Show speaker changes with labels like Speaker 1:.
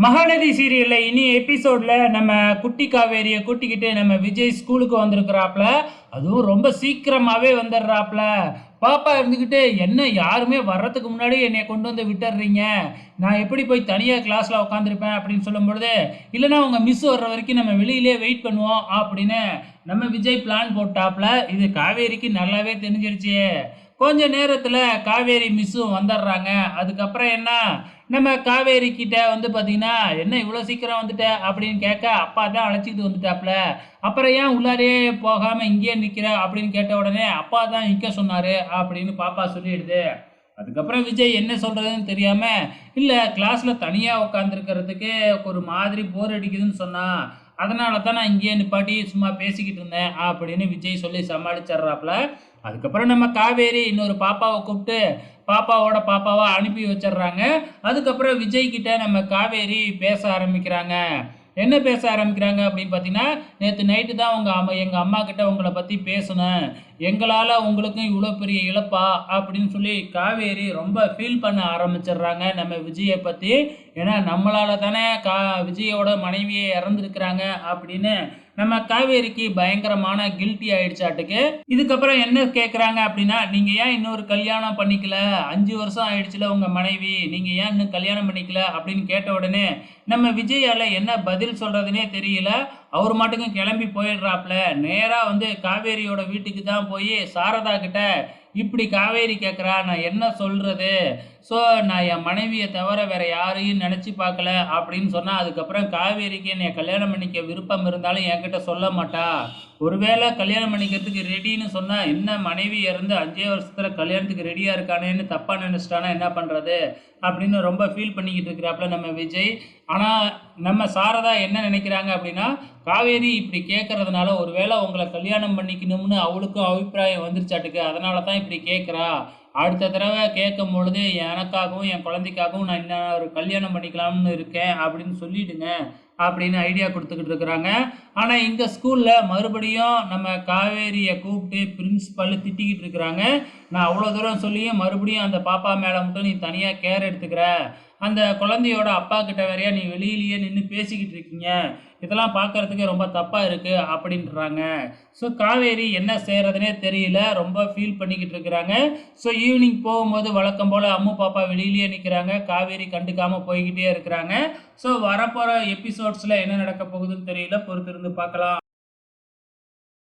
Speaker 1: மகாநதி சீரியல்ல இனி எபிசோட்ல நம்ம குட்டி காவேரியை கூட்டிக்கிட்டு நம்ம விஜய் ஸ்கூலுக்கு வந்திருக்கிறாப்ல. அதுவும் ரொம்ப சீக்கிரமாவே வந்துடுறாப்ல. பாப்பா இருந்துக்கிட்டு என்ன யாருமே வர்றதுக்கு முன்னாடி என்னை கொண்டு வந்து விட்டுடுறீங்க, நான் எப்படி போய் தனியாக கிளாஸில் உட்காந்துருப்பேன் அப்படின்னு சொல்லும் பொழுது, இல்லைன்னா உங்கள் மிஸ் வர்ற வரைக்கும் நம்ம வெளியிலே வெயிட் பண்ணுவோம் அப்படின்னு நம்ம விஜய் பிளான் போட்டாப்ல. இது காவேரிக்கு நல்லாவே தெரிஞ்சிருச்சு. கொஞ்ச நேரத்தில் காவேரி மிஸ்ஸும் வந்துடுறாங்க. அதுக்கப்புறம் என்ன, நம்ம காவேரி கிட்ட வந்து பார்த்தீங்கன்னா, என்ன இவ்வளோ சீக்கிரம் வந்துட்ட அப்படின்னு கேட்க, அப்பா தான் அழைச்சிட்டு வந்துட்டாப்ல. அப்புறம் ஏன் உள்ளாரே போகாமல் இங்கேயே நிற்கிற அப்படின்னு கேட்ட உடனே, அப்பா தான் நிற்க சொன்னார் அப்படின்னு பாப்பா சொல்லிடுது. அதுக்கப்புறம் விஜய் என்ன சொல்கிறதுன்னு தெரியாமல், இல்லை கிளாஸில் தனியாக உட்காந்துருக்கிறதுக்கு ஒரு மாதிரி போர் அடிக்குதுன்னு சொன்னான், அதனால தான் நான் இங்கேயே நிப்பாட்டி சும்மா பேசிக்கிட்டு இருந்தேன் அப்படின்னு விஜய் சொல்லி சமாளிச்சிட்றாப்புல. அதுக்கப்புறம் நம்ம காவேரி இன்னொரு பாப்பாவை கூப்பிட்டு பாப்பாவோட பாப்பாவா அனுப்பி வச்சிடுறாங்க. அதுக்கப்புறம் விஜய் கிட்ட நம்ம காவேரி பேச ஆரம்பிக்கிறாங்க. என்ன பேச ஆரம்பிக்கிறாங்க அப்படின்னு பார்த்தீங்கன்னா, நேற்று நைட்டு தான் எங்கள் அம்மா கிட்ட உங்களை பற்றி பேசினேன், எங்களால் உங்களுக்கும் இவ்வளோ பெரிய இழப்பா அப்படின்னு சொல்லி காவேரி ரொம்ப ஃபீல் பண்ண ஆரம்பிச்சிடுறாங்க நம்ம விஜயை பற்றி. ஏன்னா நம்மளால தானே விஜயோட மனைவியை இறந்துருக்குறாங்க அப்படின்னு நம்ம காவேரிக்கு பயங்கரமான கில்ட்டி ஆயிடுச்சாட்டுக்கு. இதுக்கப்புறம் என்ன கேட்குறாங்க அப்படின்னா, நீங்கள் ஏன் இன்னொரு கல்யாணம் பண்ணிக்கல, 5 வருஷம் ஆயிடுச்சுல உங்கள் மனைவி, நீங்கள் ஏன் இன்னும் கல்யாணம் பண்ணிக்கல அப்படின்னு கேட்ட உடனே நம்ம விஜயால் என்ன பதில் சொல்கிறதுனே தெரியல. அவர் மாட்டுக்கும் கிளம்பி போயிடுறாப்புல. நேராக வந்து காவேரியோட வீட்டுக்கு தான் போய் சாரதா கிட்ட இப்படி காவேரி கேட்குறா, நான் என்ன சொல்கிறது, ஸோ நான் என் மனைவியை தவிர வேறு யாரையும் நினச்சி பார்க்கல அப்படின்னு சொன்னால், அதுக்கப்புறம் காவேரிக்கு என்னை கல்யாணம் பண்ணிக்க விருப்பம் இருந்தாலும் என்கிட்ட சொல்ல மாட்டா. ஒருவேளை கல்யாணம் பண்ணிக்கிறதுக்கு ரெடின்னு சொன்னால், என்ன மனைவி இறந்து 5 வருஷத்தில் கல்யாணத்துக்கு ரெடியாக இருக்கானேன்னு தப்பாக நினச்சிட்டானா என்ன பண்ணுறது அப்படின்னு ரொம்ப ஃபீல் பண்ணிக்கிட்டு இருக்கிறாப்புல நம்ம விஜய். ஆனால் நம்ம சாரதா என்ன நினைக்கிறாங்க அப்படின்னா, காவேரி இப்படி கேட்கறதுனால ஒருவேளை உங்களை கல்யாணம் பண்ணிக்கணும்னு அவளுக்கும் அபிப்பிராயம் வந்துருச்சாட்டுக்கு, அதனால தான் இப்படி கேட்குறா. அடுத்த தடவை கேட்கும் பொழுது எனக்காகவும் என் குழந்தைக்காகவும் நான் இன்னும் ஒரு கல்யாணம் பண்ணிக்கலாம்னு இருக்கேன் அப்படின்னு சொல்லிடுங்க அப்படின்னு ஐடியா கொடுத்துக்கிட்டு இருக்கிறாங்க. ஆனால் இங்கே ஸ்கூலில் மறுபடியும் நம்ம காவேரியை கூப்பிட்டு பிரின்ஸிபல் திட்டிக்கிட்டு இருக்கிறாங்க. நான் அவ்வளோ தூரம் சொல்லியும் மறுபடியும் அந்த பாப்பா மேலே மட்டும் நீ தனியாக கேர் எடுத்துக்கிற, அந்த குழந்தையோட அப்பா கிட்ட வேறையா நீ வெளியிலேயே நின்று பேசிக்கிட்டு இருக்கீங்க, இதெல்லாம் பார்க்குறதுக்கு ரொம்ப தப்பாக இருக்குது அப்படின்றாங்க. ஸோ காவேரி என்ன செய்கிறதுனே தெரியல, ரொம்ப ஃபீல் பண்ணிக்கிட்டு இருக்கிறாங்க. ஸோ ஈவினிங் போகும்போது வழக்கம் போல் அம்மு பாப்பா வெளியிலேயே நிற்கிறாங்க, காவேரி கண்டுக்காமல் போய்கிட்டே இருக்கிறாங்க. ஸோ வரப்போகிற எபிசோட்ஸில் என்ன நடக்க போகுதுன்னு தெரியல, பொறுத்திருந்து பார்க்கலாம்.